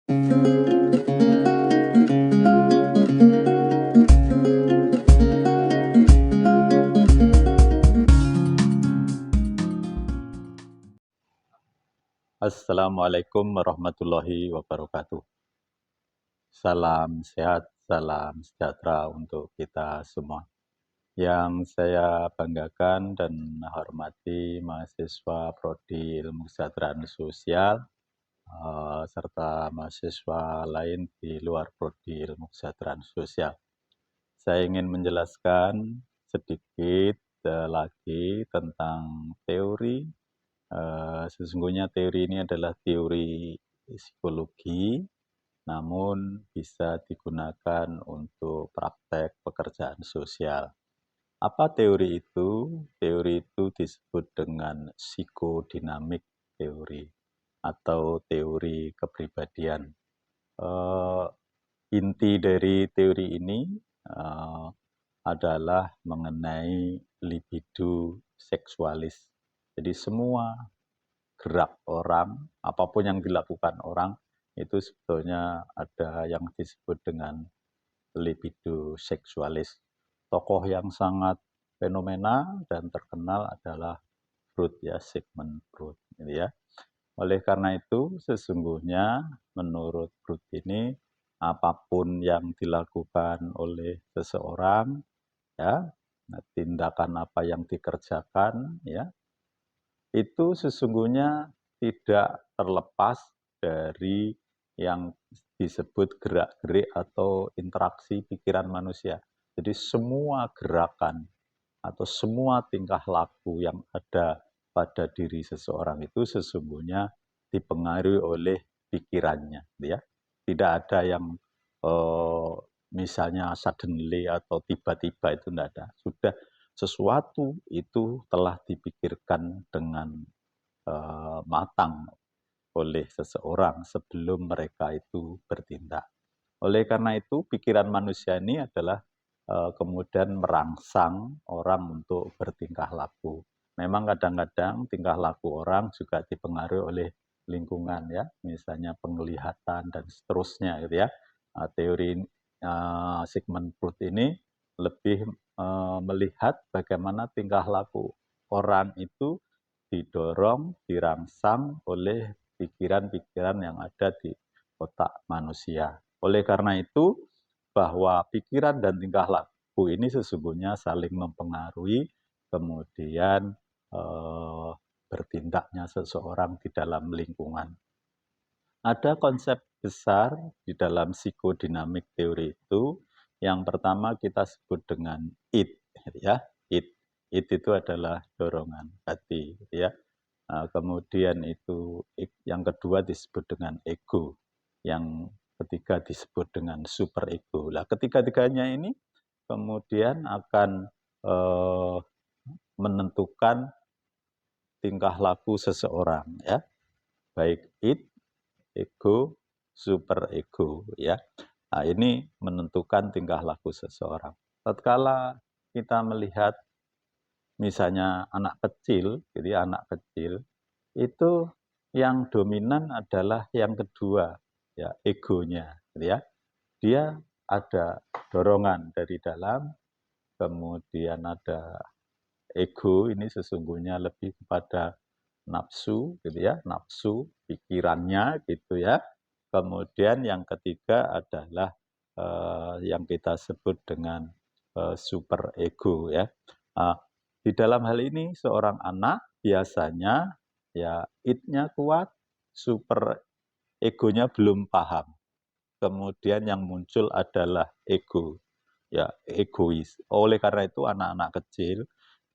Assalamualaikum warahmatullahi wabarakatuh. Salam sehat, salam sejahtera untuk kita semua. Yang saya banggakan dan hormati mahasiswa Prodi Ilmu Kesejahteraan Sosial serta mahasiswa lain di luar Prodi Ilmu Kesejahteraan Sosial. Saya ingin menjelaskan sedikit lagi tentang teori. Sesungguhnya teori ini adalah teori psikologi, namun bisa digunakan untuk praktek pekerjaan sosial. Apa teori itu? Teori itu disebut dengan psikodinamik teori atau teori kepribadian. Inti dari teori ini adalah mengenai libido seksualis. Jadi semua gerak orang, apapun yang dilakukan orang, itu sebetulnya ada yang disebut dengan libido seksualis. Tokoh yang sangat fenomena dan terkenal adalah Freud, ya, Sigmund Freud, gitu ya. Oleh karena itu, sesungguhnya menurut Freud ini, apapun yang dilakukan oleh seseorang, ya, tindakan apa yang dikerjakan, ya, itu sesungguhnya tidak terlepas dari yang disebut gerak-gerik atau interaksi pikiran manusia. Jadi semua gerakan atau semua tingkah laku yang ada pada diri seseorang itu sesungguhnya dipengaruhi oleh pikirannya, ya. Tidak ada yang misalnya suddenly atau tiba-tiba, itu tidak ada. Sudah sesuatu itu telah dipikirkan dengan matang oleh seseorang sebelum mereka itu bertindak. Oleh karena itu, pikiran manusia ini adalah kemudian merangsang orang untuk bertingkah laku. Memang kadang-kadang tingkah laku orang juga dipengaruhi oleh lingkungan, ya, misalnya penglihatan dan seterusnya, gitu ya. Teori Sigmund Freud ini lebih melihat bagaimana tingkah laku orang itu didorong, dirangsang oleh pikiran-pikiran yang ada di otak manusia. Oleh karena itu, bahwa pikiran dan tingkah laku ini sesungguhnya saling mempengaruhi kemudian bertindaknya seseorang di dalam lingkungan. Ada konsep besar di dalam psikodinamik teori itu. Yang pertama kita sebut dengan id, ya. Id itu adalah dorongan hati, ya. Kemudian itu yang kedua disebut dengan ego, yang ketiga disebut dengan super ego. Nah, ketiga-tiganya ini kemudian akan menentukan tingkah laku seseorang, ya. Baik id, ego, super ego, ya. Nah, ini menentukan tingkah laku seseorang. Tatkala kita melihat misalnya anak kecil, jadi anak kecil itu yang dominan adalah yang kedua, ya, egonya, gitu ya. Dia ada dorongan dari dalam, kemudian ada ego, ini sesungguhnya lebih kepada nafsu, gitu ya, nafsu pikirannya, gitu ya. Kemudian yang ketiga adalah yang kita sebut dengan super ego, ya. Di dalam hal ini seorang anak biasanya ya id-nya kuat, super egonya belum paham. Kemudian yang muncul adalah ego, ya, egois. Oleh karena itu anak-anak kecil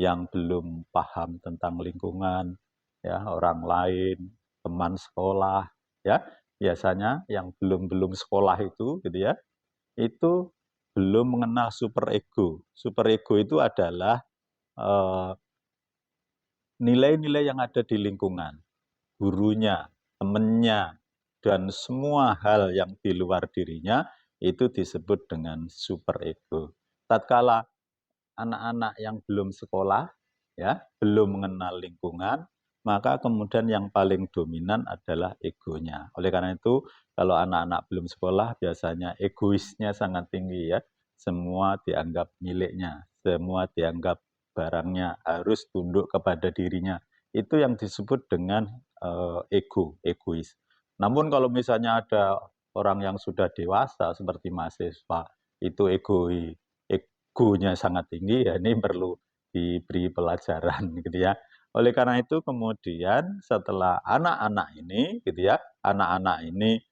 yang belum paham tentang lingkungan, ya, orang lain, teman sekolah, ya, biasanya yang belum sekolah itu, gitu ya, itu belum mengenal super ego. Super ego itu adalah nilai-nilai yang ada di lingkungan, gurunya, temannya, dan semua hal yang di luar dirinya itu disebut dengan super ego. Tatkala anak-anak yang belum sekolah, ya, belum mengenal lingkungan, maka kemudian yang paling dominan adalah egonya. Oleh karena itu, kalau anak-anak belum sekolah biasanya egoisnya sangat tinggi ya. Semua dianggap miliknya, semua dianggap barangnya, harus tunduk kepada dirinya. Itu yang disebut dengan egois. Namun kalau misalnya ada orang yang sudah dewasa seperti mahasiswa, itu egonya sangat tinggi, ya ini perlu diberi pelajaran gitu ya. Oleh karena itu kemudian setelah anak-anak ini gitu ya, anak-anak ini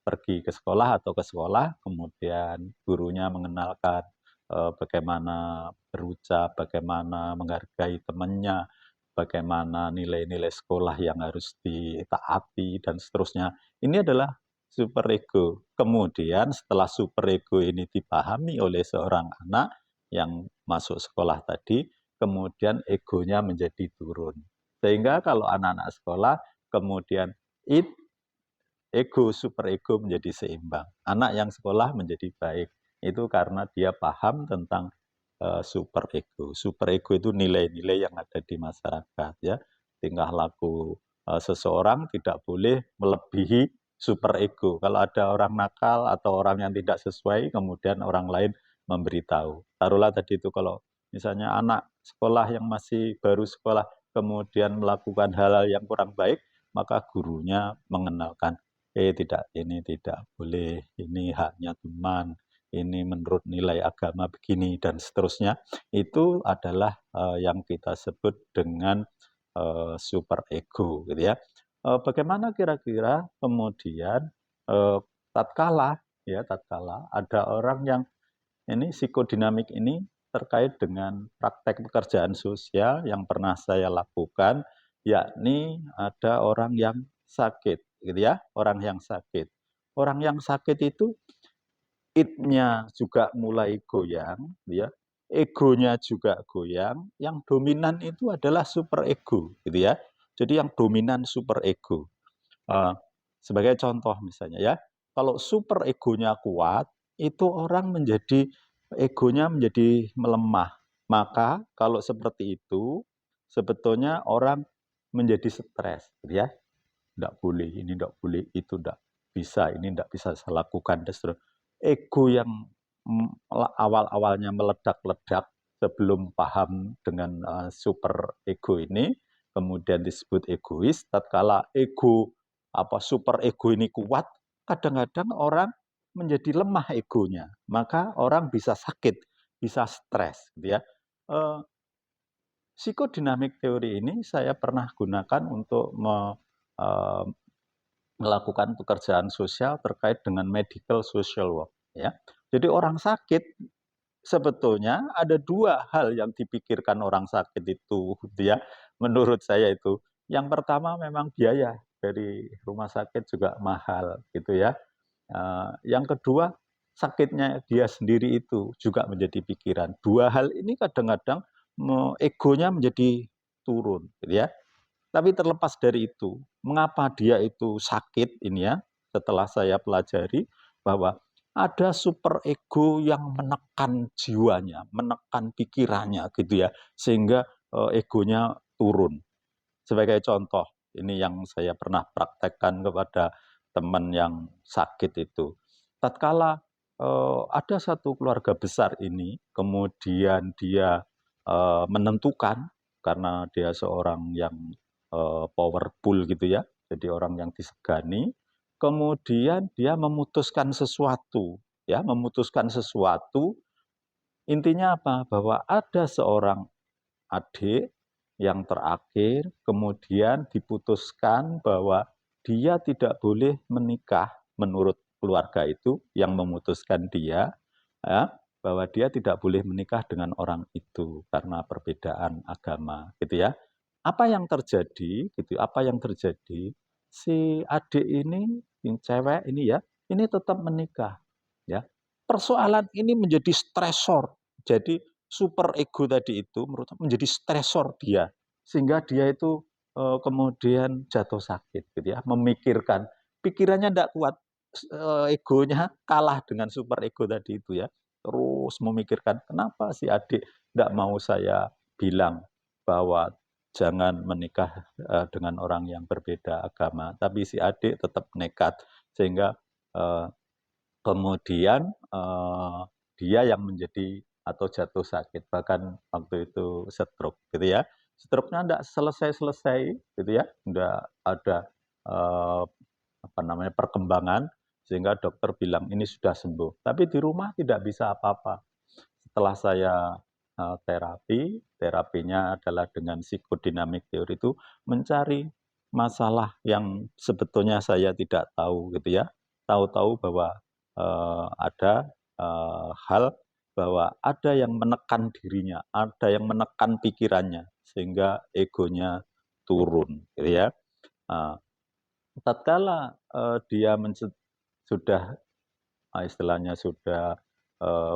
pergi ke sekolah atau ke sekolah, kemudian gurunya mengenalkan bagaimana berucap, bagaimana menghargai temannya, bagaimana nilai-nilai sekolah yang harus ditaati dan seterusnya. Ini adalah super ego. Kemudian setelah super ego ini dipahami oleh seorang anak yang masuk sekolah tadi, kemudian egonya menjadi turun. Sehingga kalau anak-anak sekolah, kemudian ego, super ego menjadi seimbang. Anak yang sekolah menjadi baik. Itu karena dia paham tentang super ego. Super ego itu nilai-nilai yang ada di masyarakat ya. Tingkah laku seseorang tidak boleh melebihi super ego. Kalau ada orang nakal atau orang yang tidak sesuai, kemudian orang lain memberitahu. Taruhlah tadi itu kalau misalnya anak sekolah yang masih baru sekolah kemudian melakukan hal-hal yang kurang baik, maka gurunya mengenalkan, tidak, ini tidak boleh, ini haknya teman, ini menurut nilai agama begini, dan seterusnya. Itu adalah yang kita sebut dengan super ego, gitu ya. Bagaimana kira-kira kemudian tatkala ada orang yang ini psikodinamik ini terkait dengan praktek pekerjaan sosial yang pernah saya lakukan, yakni ada orang yang sakit, gitu ya, orang yang sakit. Orang yang sakit itu id-nya juga mulai goyang, ya, egonya juga goyang. Yang dominan itu adalah super ego, gitu ya. Jadi yang dominan super ego. Sebagai contoh misalnya ya, kalau super egonya kuat, itu orang menjadi egonya menjadi melemah. Maka kalau seperti itu, sebetulnya orang menjadi stres, gitu ya. Tidak boleh, ini tidak boleh, itu tidak bisa, ini tidak bisa saya lakukan. Ego yang awal-awalnya meledak-ledak sebelum paham dengan super ego ini, kemudian disebut egois. Tatkala ego super ego ini kuat, kadang-kadang orang menjadi lemah egonya, maka orang bisa sakit, bisa stres, gitu ya. Psikodinamik teori ini saya pernah gunakan untuk melakukan pekerjaan sosial terkait dengan medical social work, ya. Jadi orang sakit sebetulnya ada dua hal yang dipikirkan orang sakit itu, gitu ya. Menurut saya itu, yang pertama memang biaya dari rumah sakit juga mahal, gitu ya. Yang kedua, sakitnya dia sendiri itu juga menjadi pikiran. Dua hal ini kadang-kadang egonya menjadi turun, gitu ya. Tapi terlepas dari itu, mengapa dia itu sakit ini ya, setelah saya pelajari bahwa ada super ego yang menekan jiwanya, menekan pikirannya gitu ya, sehingga egonya turun. Sebagai contoh, ini yang saya pernah praktekkan kepada teman yang sakit itu. Tatkala ada satu keluarga besar ini, kemudian dia menentukan, karena dia seorang yang powerful gitu ya, jadi orang yang disegani, kemudian dia memutuskan sesuatu, ya, memutuskan sesuatu, intinya apa? Bahwa ada seorang adik yang terakhir, kemudian diputuskan bahwa dia tidak boleh menikah menurut keluarga itu yang memutuskan dia, ya, bahwa dia tidak boleh menikah dengan orang itu karena perbedaan agama, gitu ya. Apa yang terjadi, gitu? Apa yang terjadi? Si adik ini, yang cewek ini ya, ini tetap menikah, ya. Persoalan ini menjadi stresor. Jadi super ego tadi itu menurut menjadi stresor dia, sehingga dia itu kemudian jatuh sakit, gitu ya. Memikirkan, pikirannya tidak kuat, egonya kalah dengan super ego tadi itu ya. Terus memikirkan, kenapa si adik tidak mau saya bilang bahwa jangan menikah dengan orang yang berbeda agama, tapi si adik tetap nekat sehingga kemudian dia yang menjadi atau jatuh sakit, bahkan waktu itu stroke gitu ya. Stroke-nya enggak selesai-selesai gitu ya, enggak ada apa namanya perkembangan sehingga dokter bilang ini sudah sembuh. Tapi di rumah tidak bisa apa-apa. Setelah saya terapinya adalah dengan psikodinamik teori itu mencari masalah yang sebetulnya saya tidak tahu gitu ya. Tahu-tahu bahwa ada hal bahwa ada yang menekan dirinya, ada yang menekan pikirannya sehingga egonya turun gitu ya. Tatkala dia sudah istilahnya sudah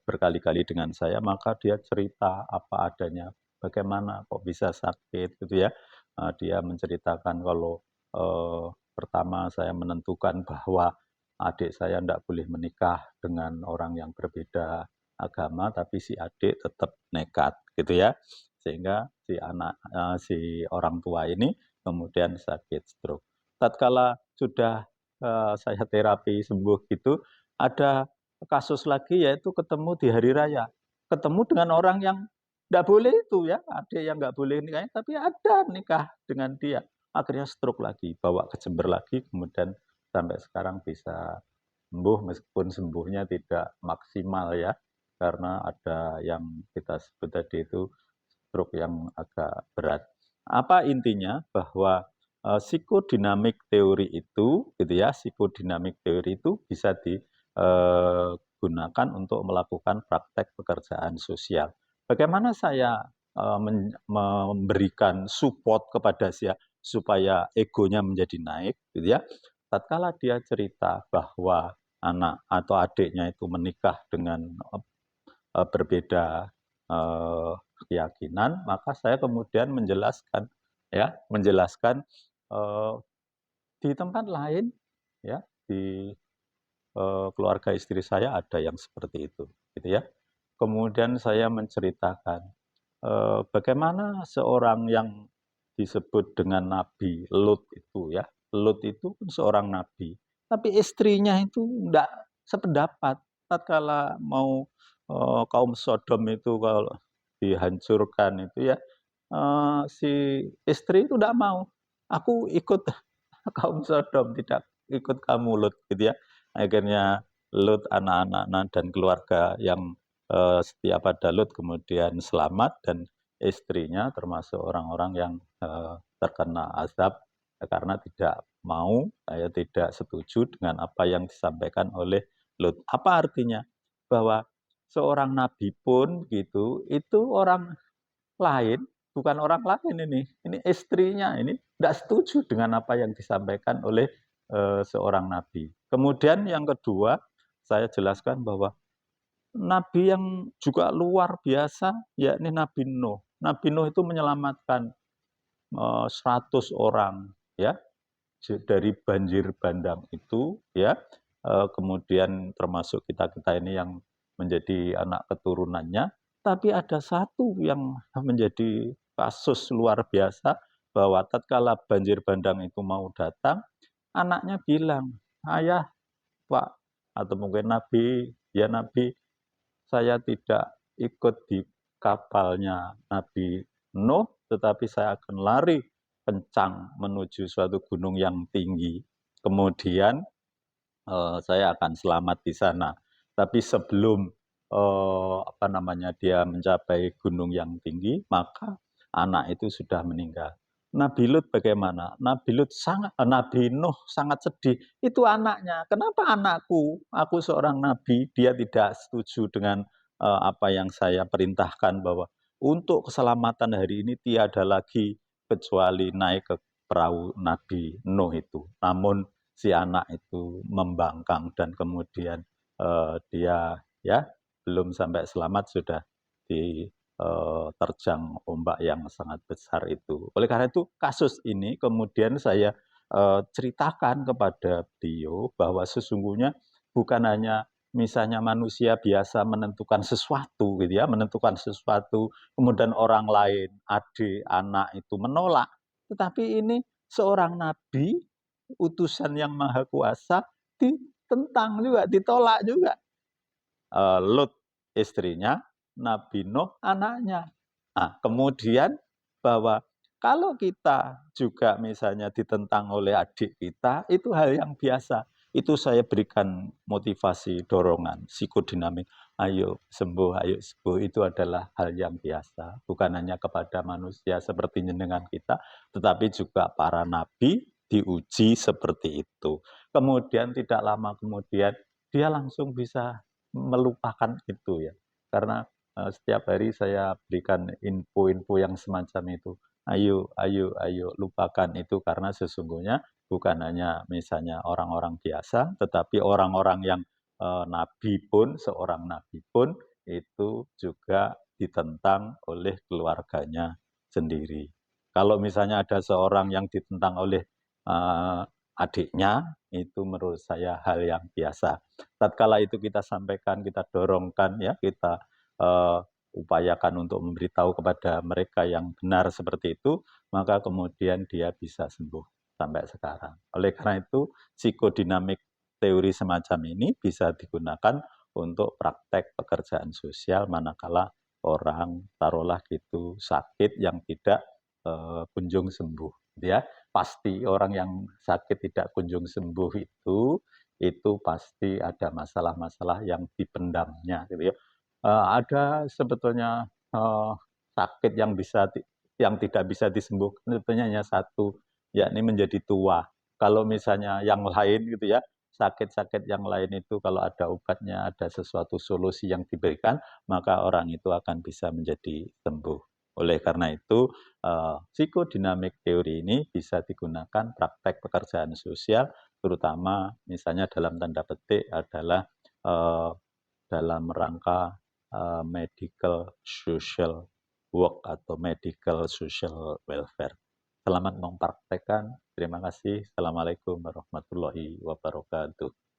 berkali-kali dengan saya, maka dia cerita apa adanya, bagaimana kok bisa sakit gitu ya. Dia menceritakan kalau pertama saya menentukan bahwa adik saya tidak boleh menikah dengan orang yang berbeda agama, tapi si adik tetap nekat gitu ya. Sehingga si orang tua ini kemudian sakit stroke. Tatkala sudah saya terapi sembuh gitu, ada kasus lagi yaitu ketemu di hari raya. Ketemu dengan orang yang tidak boleh itu ya, ada yang nggak boleh nikahnya, tapi ada nikah dengan dia. Akhirnya stroke lagi, bawa ke Jember lagi, kemudian sampai sekarang bisa sembuh meskipun sembuhnya tidak maksimal ya, karena ada yang kita sebut tadi itu stroke yang agak berat. Apa intinya? Bahwa psikodinamik teori itu gitu ya, psikodinamik teori itu bisa digunakan untuk melakukan praktek pekerjaan sosial. Bagaimana saya memberikan support kepada dia supaya egonya menjadi naik gitu ya. Tatkala dia cerita bahwa anak atau adiknya itu menikah dengan berbeda keyakinan, maka saya kemudian menjelaskan ya, di tempat lain ya, di keluarga istri saya ada yang seperti itu gitu ya. Kemudian saya menceritakan bagaimana seorang yang disebut dengan Nabi Lut itu ya. Lut itu kan seorang nabi, tapi istrinya itu enggak sependapat. Tatkala mau kaum Sodom itu kalau dihancurkan itu ya, si istri itu enggak mau. Aku ikut kaum Sodom, tidak ikut kamu Lut gitu ya. Akhirnya Lut, anak-anak dan keluarga yang setia pada Lut kemudian selamat dan istrinya termasuk orang-orang yang terkena azab karena tidak mau, saya tidak setuju dengan apa yang disampaikan oleh Lut. Apa artinya? Bahwa seorang nabi pun gitu, itu orang lain, bukan orang lain ini istrinya ini tidak setuju dengan apa yang disampaikan oleh seorang nabi. Kemudian yang kedua, saya jelaskan bahwa nabi yang juga luar biasa, yakni Nabi Nuh. Nabi Nuh itu menyelamatkan 100 orang ya dari banjir bandang itu ya. Kemudian termasuk kita-kita ini yang menjadi anak keturunannya, tapi ada satu yang menjadi kasus luar biasa bahwa tatkala banjir bandang itu mau datang, anaknya bilang, "Ayah, Pak," atau mungkin Nabi, "Ya Nabi, saya tidak ikut di kapalnya Nabi Nuh, tetapi saya akan lari kencang menuju suatu gunung yang tinggi. Kemudian saya akan selamat di sana. Tapi sebelum apa namanya dia mencapai gunung yang tinggi, maka anak itu sudah meninggal." Nabi Lut bagaimana? Nabi Nuh sangat sedih. Itu anaknya. Kenapa anakku? Aku seorang nabi, dia tidak setuju dengan apa yang saya perintahkan bahwa untuk keselamatan hari ini tiada lagi kecuali naik ke perahu Nabi Nuh itu. Namun si anak itu membangkang dan kemudian dia ya belum sampai selamat sudah diterjang ombak yang sangat besar itu. Oleh karena itu kasus ini kemudian saya ceritakan kepada beliau bahwa sesungguhnya bukan hanya misalnya manusia biasa menentukan sesuatu gitu ya, menentukan sesuatu, kemudian orang lain, adik, anak itu menolak. Tetapi ini seorang nabi, utusan yang maha kuasa, ditentang juga, ditolak juga. Lut istrinya, Nabi Nuh anaknya. Nah, kemudian bahwa kalau kita juga misalnya ditentang oleh adik kita, itu hal yang biasa. Itu saya berikan motivasi, dorongan, psikodinamik. Ayo sembuh, ayo sembuh. Itu adalah hal yang biasa. Bukan hanya kepada manusia seperti dengan kita, tetapi juga para nabi diuji seperti itu. Kemudian tidak lama kemudian, dia langsung bisa melupakan itu ya. Karena setiap hari saya berikan info-info yang semacam itu. Ayo, ayo, ayo, lupakan itu karena sesungguhnya bukan hanya misalnya orang-orang biasa, tetapi orang-orang yang nabi pun, seorang nabi pun itu juga ditentang oleh keluarganya sendiri. Kalau misalnya ada seorang yang ditentang oleh adiknya, itu menurut saya hal yang biasa. Tatkala itu kita sampaikan, kita dorongkan ya, kita upayakan untuk memberitahu kepada mereka yang benar seperti itu, maka kemudian dia bisa sembuh sampai sekarang. Oleh karena itu, psikodinamik teori semacam ini bisa digunakan untuk praktek pekerjaan sosial manakala orang taruhlah gitu sakit yang tidak kunjung sembuh, ya. Pasti orang yang sakit tidak kunjung sembuh itu pasti ada masalah-masalah yang dipendamnya gitu ya. Ada sebetulnya sakit yang yang tidak bisa disembuhkan sebetulnya hanya satu, yakni menjadi tua. Kalau misalnya yang lain gitu ya, sakit-sakit yang lain itu kalau ada obatnya, ada sesuatu solusi yang diberikan, maka orang itu akan bisa menjadi sembuh. Oleh karena itu, psikodinamik teori ini bisa digunakan praktek pekerjaan sosial, terutama misalnya dalam tanda petik adalah dalam rangka medical social work atau medical social welfare. Selamat mempraktekkan. Terima kasih. Assalamualaikum warahmatullahi wabarakatuh.